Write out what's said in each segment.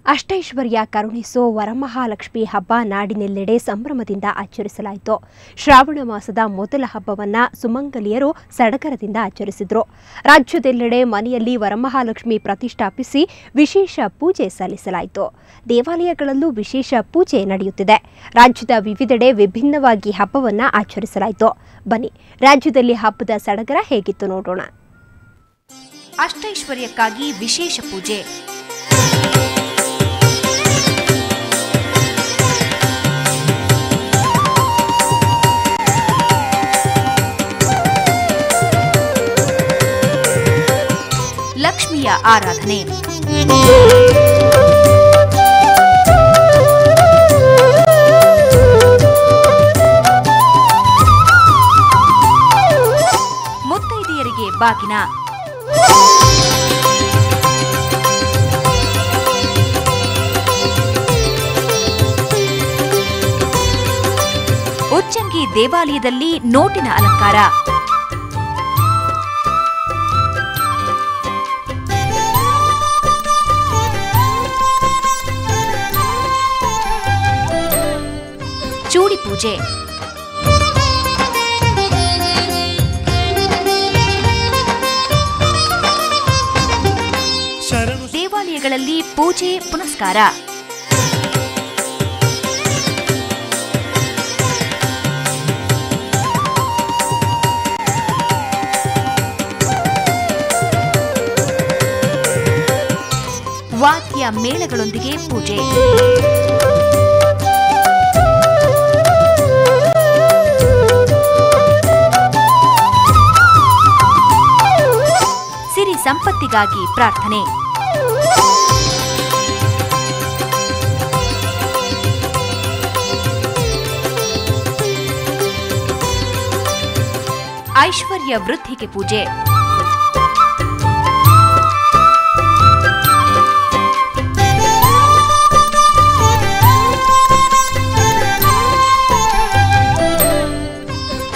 ಅಷ್ಟೈಶ್ವರ್ಯ ಕರುಣಿಸೋ ವರಮಹಾಲಕ್ಷ್ಮಿ ಹಬ್ಬ ನಾಡಿನೆಲ್ಲೆಡೆ ಸಂಭ್ರಮದಿಂದ ಆಚರಿಸಲಾಯಿತು. ಶ್ರಾವಣ ಮಾಸದ ಮೊದಲ ಹಬ್ಬವನ್ನು ಸುಮಂಗಲಿಯರು ಸಡಗರದಿಂದ ಆಚರಿಸಿದರು. ರಾಜ್ಯದೆಲ್ಲೆಡೆ ಮನೆಯಲ್ಲಿ ವರಮಹಾಲಕ್ಷ್ಮಿ ಪ್ರತಿಷ್ಠಾಪಿಸಿ ವಿಶೇಷ ಪೂಜೆ ಸಲ್ಲಿಸಲಾಯಿತು. ದೇವಾಲಯಗಳಲ್ಲೂ ವಿಶೇಷ ಪೂಜೆ ನಡೆಯುತ್ತಿದೆ. ರಾಜ್ಯದ ವಿವಿಧೆಡೆ ವಿಭಿನ್ನವಾಗಿ ಹಬ್ಬವನ್ನು ಆಚರಿಸಲಾಯಿತು. ಬನ್ನಿ, ರಾಜ್ಯದಲ್ಲಿ ಹಬ್ಬದ ಸಡಗರ ಹೇಗಿತ್ತು ನೋಡೋಣ. ಅಷ್ಟೈಶ್ವರ್ಯಕ್ಕಾಗಿ ವಿಶೇಷ ಪೂಜೆ. ಲಕ್ಷ್ಮಿಯ ಆರಾಧನೆ. ಮುತ್ತೈದೆಯರಿಗೆ ಬಾಗಿನ. ಉಚ್ಚಂಗಿ ದೇವಾಲಯದಲ್ಲಿ ನೋಟಿನ ಅಲಂಕಾರ. ಚೂಡಿ ಪೂಜೆ. ದೇವಾಲಯಗಳಲ್ಲಿ ಪೂಜೆ ಪುನಸ್ಕಾರ. ವಾದ್ಯ ಮೇಳಗಳೊಂದಿಗೆ ಪೂಜೆ. ಸಿರಿ ಸಂಪತ್ತಿಗಾಗಿ ಪ್ರಾರ್ಥನೆ. ಐಶ್ವರ್ಯ ವೃದ್ಧಿಗೆ ಪೂಜೆ.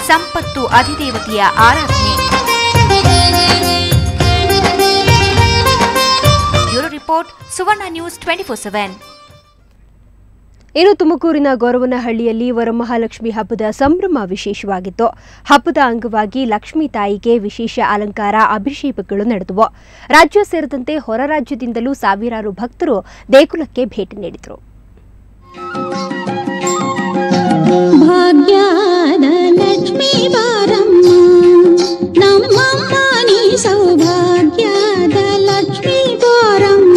ಸಂಪತ್ತು ಅಧಿದೇವತೆಯ ಆರಾಧನೆ. ಬ್ಯೂರೋ ರಿಪೋರ್ಟ್, ಸುವರ್ಣ ನ್ಯೂಸ್ 24/7. ಇನ್ನು ತುಮಕೂರಿನ ಗೊರವನಹಳ್ಳಿಯಲ್ಲಿ ವರಮಹಾಲಕ್ಷ್ಮಿ ಹಬ್ಬದ ಸಂಭ್ರಮ ವಿಶೇಷವಾಗಿತ್ತು. ಹಬ್ಬದ ಅಂಗವಾಗಿ ಲಕ್ಷ್ಮೀ ತಾಯಿಗೆ ವಿಶೇಷ ಅಲಂಕಾರ, ಅಭಿಷೇಕಗಳು ನಡೆದವು. ರಾಜ್ಯ ಸೇರಿದಂತೆ ಹೊರ ರಾಜ್ಯದಿಂದಲೂ ಸಾವಿರಾರು ಭಕ್ತರು ದೇಗುಲಕ್ಕೆ ಭೇಟಿ ನೀಡಿದರು. ಭಾಗ್ಯದ ಲಕ್ಷ್ಮೀ ಬಾರಮ್ಮ ನಮ್ಮಮ್ಮ ನೀ ಸೌಭಾಗ್ಯದ ಲಕ್ಷ್ಮೀ ಬಾರಮ್ಮ.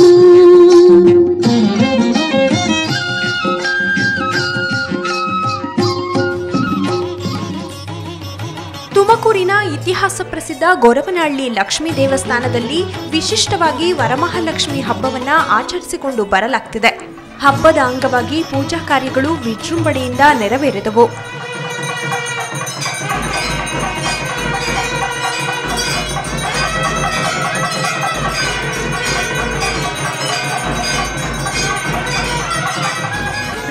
ತುಮಕೂರಿನ ಇತಿಹಾಸ ಪ್ರಸಿದ್ಧ ಗೊರವನಹಳ್ಳಿ ಲಕ್ಷ್ಮೀ ದೇವಸ್ಥಾನದಲ್ಲಿ ವಿಶಿಷ್ಟವಾಗಿ ವರಮಹಾಲಕ್ಷ್ಮಿ ಹಬ್ಬವನ್ನ ಆಚರಿಸಿಕೊಂಡು ಬರಲಾಗ್ತಿದೆ. ಹಬ್ಬದ ಅಂಗವಾಗಿ ಪೂಜಾ ಕಾರ್ಯಗಳು ವಿಜೃಂಭಣೆಯಿಂದ ನೆರವೇರಿದವು.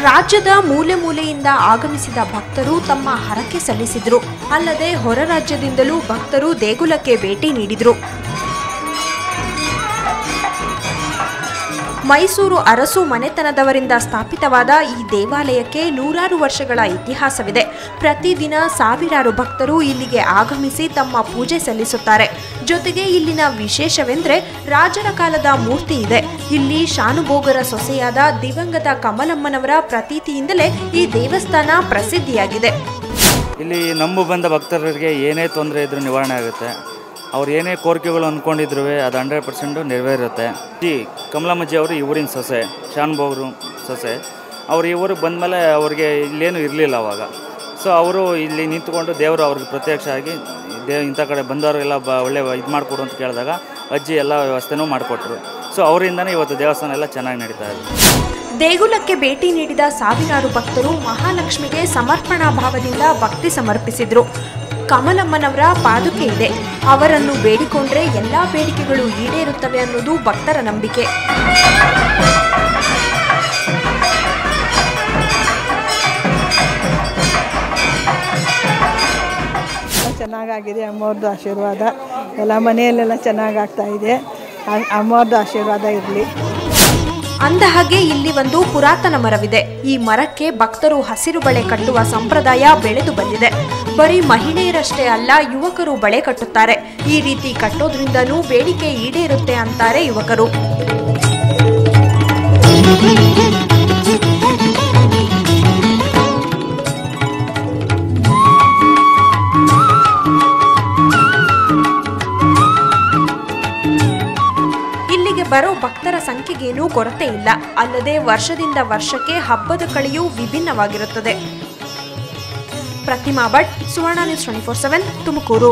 ರಾಜ್ಯದ ಮೂಲೆ ಮೂಲೆಯಿಂದ ಆಗಮಿಸಿದ ಭಕ್ತರು ತಮ್ಮ ಹರಕೆ ಸಲ್ಲಿಸಿದರು. ಅಲ್ಲದೆ ಹೊರ ರಾಜ್ಯದಿಂದಲೂ ಭಕ್ತರು ದೇಗುಲಕ್ಕೆ ಭೇಟಿ ನೀಡಿದರು. ಮೈಸೂರು ಅರಸು ಮನೆತನದವರಿಂದ ಸ್ಥಾಪಿತವಾದ ಈ ದೇವಾಲಯಕ್ಕೆ ನೂರಾರು ವರ್ಷಗಳ ಇತಿಹಾಸವಿದೆ. ಪ್ರತಿದಿನ ಸಾವಿರಾರು ಭಕ್ತರು ಇಲ್ಲಿಗೆ ಆಗಮಿಸಿ ತಮ್ಮ ಪೂಜೆ ಸಲ್ಲಿಸುತ್ತಾರೆ. ಜೊತೆಗೆ ಇಲ್ಲಿನ ವಿಶೇಷವೆಂದರೆ ರಾಜರ ಕಾಲದ ಮೂರ್ತಿ ಇದೆ. ಇಲ್ಲಿ ಶಾನುಭೋಗರ ಸೊಸೆಯಾದ ದಿವಂಗತ ಕಮಲಮ್ಮನವರ ಪ್ರತೀತಿಯಿಂದಲೇ ಈ ದೇವಸ್ಥಾನ ಪ್ರಸಿದ್ಧಿಯಾಗಿದೆ. ಇಲ್ಲಿ ನಂಬು ಬಂದ ಭಕ್ತರಿಗೆ ಏನೇ ತೊಂದರೆ ಇದ್ರೂ ನಿವಾರಣೆ ಆಗುತ್ತೆ. ಅವ್ರು ಏನೇ ಕೋರಿಕೆಗಳು ಅಂದ್ಕೊಂಡಿದ್ರು ಅದು 100% ನೆರವೇರುತ್ತೆ. ಈ ಕಮಲಮ್ಮಜ್ಜಿ ಅವರು ಈ ಊರಿನ ಸೊಸೆ, ಶಾನುಭೋಗರು ಸೊಸೆ. ಅವ್ರು ಈ ಊರಿಗೆ ಬಂದಮೇಲೆ ಅವ್ರಿಗೆ ಇಲ್ಲೇನು ಇರಲಿಲ್ಲ ಅವಾಗ. ಸೊ ಅವರು ಇಲ್ಲಿ ನಿಂತ್ಕೊಂಡು ದೇವರು ಅವ್ರಿಗೆ ಪ್ರತ್ಯಕ್ಷ ಆಗಿ ಇಂಥ ಕಡೆ ಬಂದವರಿಗೆಲ್ಲ ಒಳ್ಳೆ ಇದು ಮಾಡಿಕೊಡು ಅಂತ ಕೇಳಿದಾಗ ಅಜ್ಜಿ ಎಲ್ಲ ವ್ಯವಸ್ಥೆನೂ ಮಾಡಿಕೊಟ್ರು. ಸೊ ಅವರಿಂದನೇ ಇವತ್ತು ದೇವಸ್ಥಾನ ಎಲ್ಲ ಚೆನ್ನಾಗಿ ನಡೀತಾ ಇದೆ. ದೇಗುಲಕ್ಕೆ ಭೇಟಿ ನೀಡಿದ ಸಾವಿರಾರು ಭಕ್ತರು ಮಹಾಲಕ್ಷ್ಮಿಗೆ ಸಮರ್ಪಣಾ ಭಾವದಿಂದ ಭಕ್ತಿ ಸಮರ್ಪಿಸಿದ್ರು. ಕಮಲಮ್ಮನವರ ಪಾದುಕೆ ಇದೆ. ಅವರನ್ನು ಬೇಡಿಕೊಂಡ್ರೆ ಎಲ್ಲಾ ಬೇಡಿಕೆಗಳು ಈಡೇರುತ್ತವೆ ಅನ್ನೋದು ಭಕ್ತರ ನಂಬಿಕೆ. ಚೆನ್ನಾಗಾಗಿದೆ. ಅಮ್ಮವ್ರದ್ದು ಆಶೀರ್ವಾದ ಎಲ್ಲ ಮನೆಯಲ್ಲೆಲ್ಲ ಚೆನ್ನಾಗಾಗ್ತಾ ಇದೆ. ಅಮ್ಮವ್ರದ್ದು ಆಶೀರ್ವಾದ ಇರಲಿ. ಅಂದಹಾಗೆ ಇಲ್ಲಿ ಒಂದು ಪುರಾತನ ಮರವಿದೆ. ಈ ಮರಕ್ಕೆ ಭಕ್ತರು ಹಸಿರು ಬಳೆ ಕಟ್ಟುವ ಸಂಪ್ರದಾಯ ಬೆಳೆದು ಬಂದಿದೆ. ಬರೀ ಮಹಿಳೆಯರಷ್ಟೇ ಅಲ್ಲ, ಯುವಕರು ಬಳೆ ಕಟ್ಟುತ್ತಾರೆ. ಈ ರೀತಿ ಕಟ್ಟೋದ್ರಿಂದನೂ ಬೇಡಿಕೆ ಈಡೇರುತ್ತೆ ಅಂತಾರೆ ಯುವಕರು. ಇಲ್ಲಿಗೆ ಬರೋ ಭಕ್ತರ ಸಂಖ್ಯೆಗೇನೂ ಕೊರತೆ ಇಲ್ಲ. ಅಲ್ಲದೆ ವರ್ಷದಿಂದ ವರ್ಷಕ್ಕೆ ಹಬ್ಬದ ಕಳೆಯೂ ವಿಭಿನ್ನವಾಗಿರುತ್ತದೆ. ಪ್ರತಿಮಾ ಭಟ್, ಸುವರ್ಣ ನ್ಯೂಸ್ 24/7, ತುಮಕೂರು.